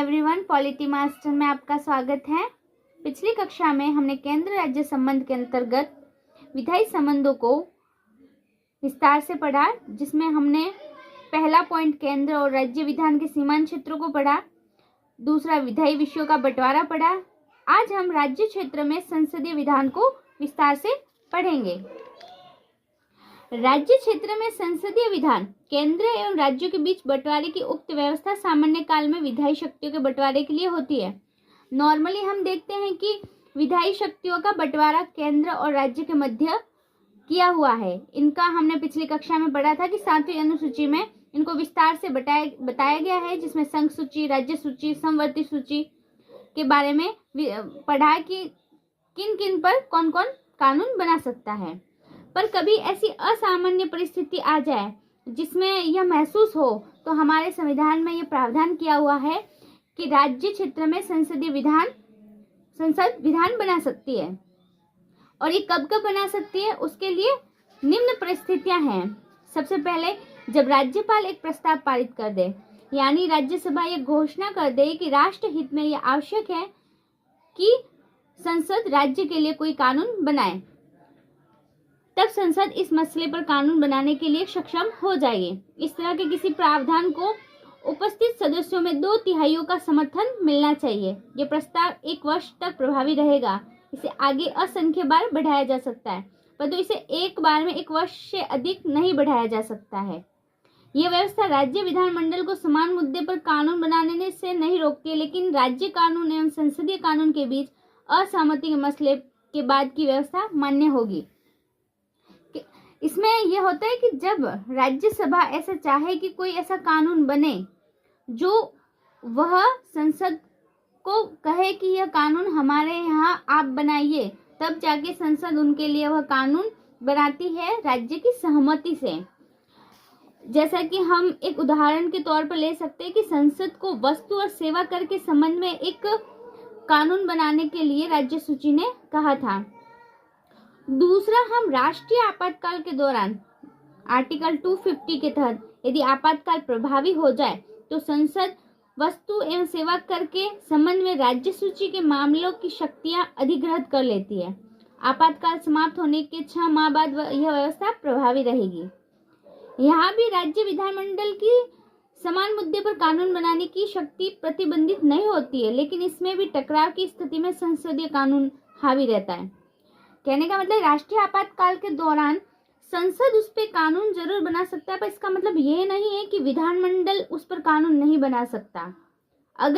Everyone, polity master में आपका स्वागत है। पिछली कक्षा में हमने केंद्र राज्य संबंध के अंतर्गत विधायी संबंधों को विस्तार से पढ़ा, जिसमें हमने पहला पॉइंट केंद्र और राज्य विधान के सीमांत क्षेत्रों को पढ़ा, दूसरा विधायी विषयों का बंटवारा पढ़ा। आज हम राज्य क्षेत्र में संसदीय विधान को विस्तार से पढ़ेंगे। राज्य क्षेत्र में संसदीय विधान केंद्र एवं राज्यों के बीच बंटवारे की उक्त व्यवस्था सामान्य काल में विधायी शक्तियों के बंटवारे के लिए होती है। नॉर्मली हम देखते हैं कि विधायी शक्तियों का बंटवारा केंद्र और राज्य के मध्य किया हुआ है। इनका हमने पिछली कक्षा में पढ़ा था कि 7वीं अनुसूची में इनको विस्तार से बताया गया है, जिसमें संघ सूची, राज्य सूची, समवर्ती सूची के बारे में पढ़ा कि किन किन पर कौन कौन कानून बना सकता है। पर कभी ऐसी असामान्य परिस्थिति आ जाए जिसमें यह महसूस हो, तो हमारे संविधान में यह प्रावधान किया हुआ है कि राज्य क्षेत्र में संसद विधान बना सकती है। और ये कब कब बना सकती है, उसके लिए निम्न परिस्थितियां हैं। सबसे पहले, जब राज्यपाल एक प्रस्ताव पारित कर दे, यानी राज्यसभा ये घोषणा कर दे कि राष्ट्र हित में यह आवश्यक है कि संसद राज्य के लिए कोई कानून बनाए, तब संसद इस मसले पर कानून बनाने के लिए सक्षम हो जाएगी। इस तरह के किसी प्रावधान को उपस्थित सदस्यों में 2/3 का समर्थन मिलना चाहिए। यह प्रस्ताव 1 वर्ष तक प्रभावी रहेगा। इसे आगे असंख्य बार बढ़ाया जा सकता है, परंतु इसे एक बार में 1 वर्ष से अधिक नहीं बढ़ाया जा सकता है। यह व्यवस्था राज्य विधानमंडल को समान मुद्दे पर कानून बनाने से नहीं रोकती है, लेकिन राज्य कानून एवं संसदीय कानून के बीच असहमति के मसले के बाद की व्यवस्था मान्य होगी। इसमें यह होता है कि जब राज्यसभा ऐसा चाहे कि कोई ऐसा कानून बने जो वह संसद को कहे कि यह कानून हमारे यहाँ आप बनाइए, तब जाके संसद उनके लिए वह कानून बनाती है राज्य की सहमति से। जैसा कि हम एक उदाहरण के तौर पर ले सकते हैं कि संसद को वस्तु और सेवा कर के संबंध में एक कानून बनाने के लिए राज्य सूची ने कहा था। दूसरा, हम राष्ट्रीय आपातकाल के दौरान आर्टिकल 250 के तहत यदि आपातकाल प्रभावी हो जाए तो संसद वस्तु एवं सेवा कर के संबंध में राज्य सूची के मामलों की शक्तियां अधिग्रहित कर लेती है। आपातकाल समाप्त होने के 6 माह बाद यह व्यवस्था प्रभावी रहेगी। यहाँ भी राज्य विधानमंडल की समान मुद्दे पर कानून बनाने की शक्ति प्रतिबंधित नहीं होती है, लेकिन इसमें भी टकराव की स्थिति में संसदीय कानून हावी रहता है। कहने का मतलब राष्ट्रीय आपातकाल के दौरान संसद उस पर कानून जरूर बना सकता है, पर इसका मतलब यह नहीं है कि विधानमंडल उस पर कानून नहीं बना सकता। अगर